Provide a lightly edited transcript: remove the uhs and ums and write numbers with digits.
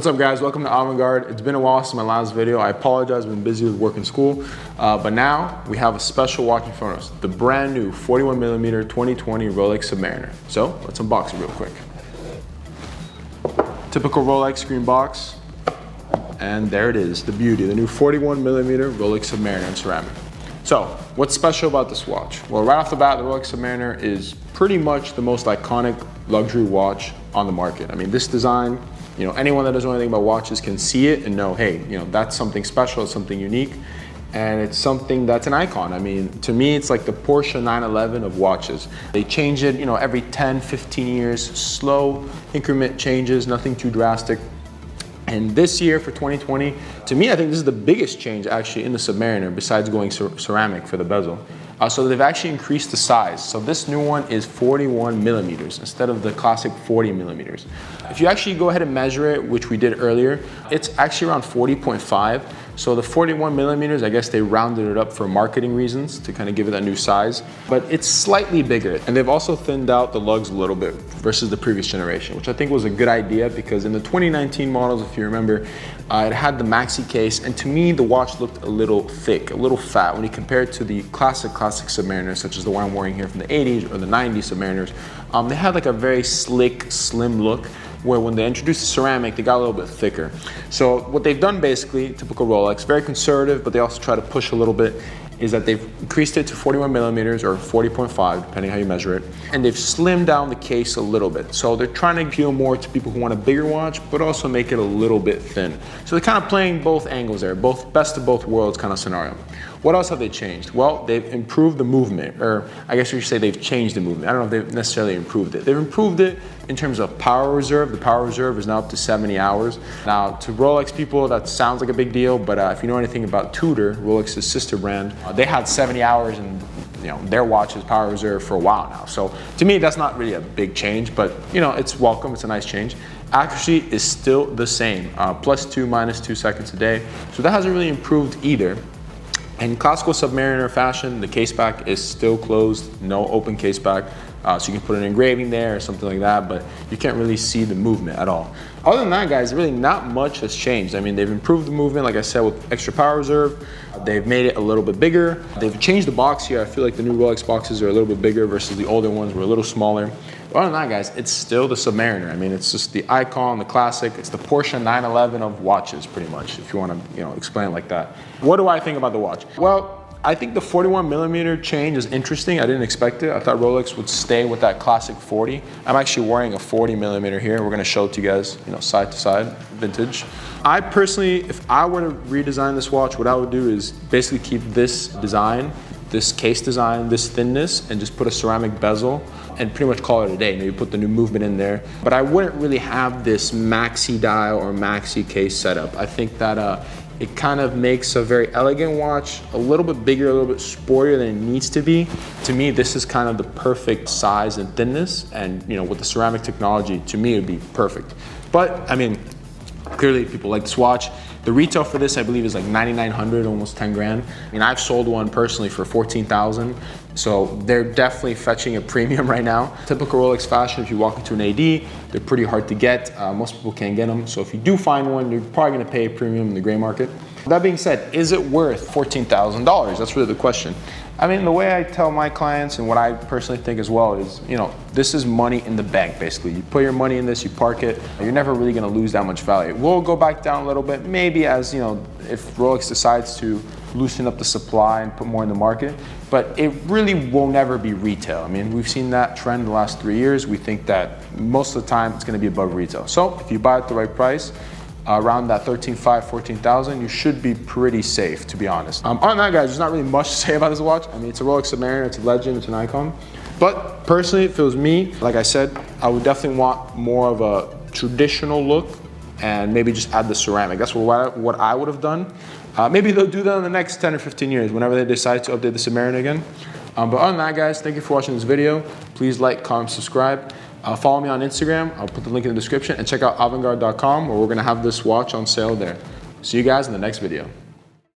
What's up guys, welcome to Avant-Garde. It's been a while since my last video. I apologize, I've been busy with work and school. But now we have a special watch in front of us. The brand new 41mm 2020 Rolex Submariner. So let's unbox it real quick. Typical Rolex green box. And there it is, the beauty, the new 41mm Rolex Submariner in ceramic. So what's special about this watch? Well, right off the bat, the Rolex Submariner is pretty much the most iconic luxury watch on the market. I mean, this design, you know, anyone that doesn't know anything about watches can see it and know, hey, you know, that's something special, it's something unique, and it's something that's an icon. I mean, to me, it's like the Porsche 911 of watches. They change it, you know, every 10, 15 years, slow increment changes, nothing too drastic. And this year for 2020, to me, I think this is the biggest change actually in the Submariner besides going ceramic for the bezel. So they've actually increased the size. So this new one is 41mm instead of the classic 40mm. If you actually go ahead and measure it, which we did earlier, it's actually around 40.5. So the 41mm, I guess they rounded it up for marketing reasons to kind of give it that new size, but it's slightly bigger. And they've also thinned out the lugs a little bit versus the previous generation, which I think was a good idea because in the 2019 models, if you remember, it had the maxi case, and to me, the watch looked a little thick, a little fat when you compare it to the classic Submariners, such as the one I'm wearing here from the 80s or the 90s Submariners. They had like a very slick, slim look, where when they introduced the ceramic, they got a little bit thicker. So what they've done basically, typical Rolex, very conservative, but they also try to push a little bit, is that they've increased it to 41mm or 40.5, depending how you measure it. And they've slimmed down the case a little bit. So they're trying to appeal more to people who want a bigger watch, but also make it a little bit thin. So they're kind of playing both angles there, both best of both worlds kind of scenario. What else have they changed? Well, they've improved the movement, or I guess you should say they've changed the movement. I don't know if they've necessarily improved it. They've improved it in terms of power reserve. The power reserve is now up to 70 hours. Now, to Rolex people, that sounds like a big deal, but if you know anything about Tudor, Rolex's sister brand, they had 70 hours in their watch's power reserve for a while now. So to me, that's not really a big change, but you know, it's welcome, it's a nice change. Accuracy is still the same, +2, -2 seconds a day. So that hasn't really improved either. In classical Submariner fashion, the case back is still closed, no open case back. So you can put an engraving there or something like that, but you can't really see the movement at all. Other than that, guys, really not much has changed. I mean, they've improved the movement, like I said, with extra power reserve. They've made it a little bit bigger. They've changed the box here. I feel like the new Rolex boxes are a little bit bigger versus the older ones were a little smaller. But other than that, guys, it's still the Submariner. I mean, it's just the icon, the classic. It's the Porsche 911 of watches, pretty much, if you want to, explain it like that. What do I think about the watch? Well, I think the 41mm change is interesting. I didn't expect it. I thought Rolex would stay with that classic 40. I'm actually wearing a 40mm here. We're gonna show it to you guys, side to side, vintage. I personally, if I were to redesign this watch, what I would do is basically keep this design, this case design, this thinness, and just put a ceramic bezel and pretty much call it a day. You put the new movement in there, but I wouldn't really have this maxi dial or maxi case setup. I think that it kind of makes a very elegant watch, a little bit bigger, a little bit sportier than it needs to be. To me, this is kind of the perfect size and thinness, and with the ceramic technology, to me, it would be perfect. But I mean, clearly people like this watch. The retail for this, I believe, is like $9,900, almost 10 grand. I mean, I've sold one personally for 14,000. So they're definitely fetching a premium right now. Typical Rolex fashion, if you walk into an AD, they're pretty hard to get. Most people can't get them. So if you do find one, you're probably gonna pay a premium in the gray market. That being said, is it worth $14,000? That's really the question. I mean, the way I tell my clients and what I personally think as well is, this is money in the bank, basically. You put your money in this, you park it, you're never really gonna lose that much value. It will go back down a little bit, maybe as, if Rolex decides to loosen up the supply and put more in the market, but it really will never be retail. I mean, we've seen that trend the last 3 years. We think that most of the time it's gonna be above retail. So if you buy at the right price, around that 13,500, 14,000, you should be pretty safe, to be honest. Other than that, guys, there's not really much to say about this watch. I mean, it's a Rolex Submariner, it's a legend, it's an icon. But personally, if it was me, like I said, I would definitely want more of a traditional look and maybe just add the ceramic. That's what I would have done. Maybe they'll do that in the next 10 or 15 years, whenever they decide to update the Submariner again. But other than that, guys, thank you for watching this video. Please like, comment, subscribe. Follow me on Instagram. I'll put the link in the description, and check out avantgarde.com, where we're gonna have this watch on sale there. See you guys in the next video.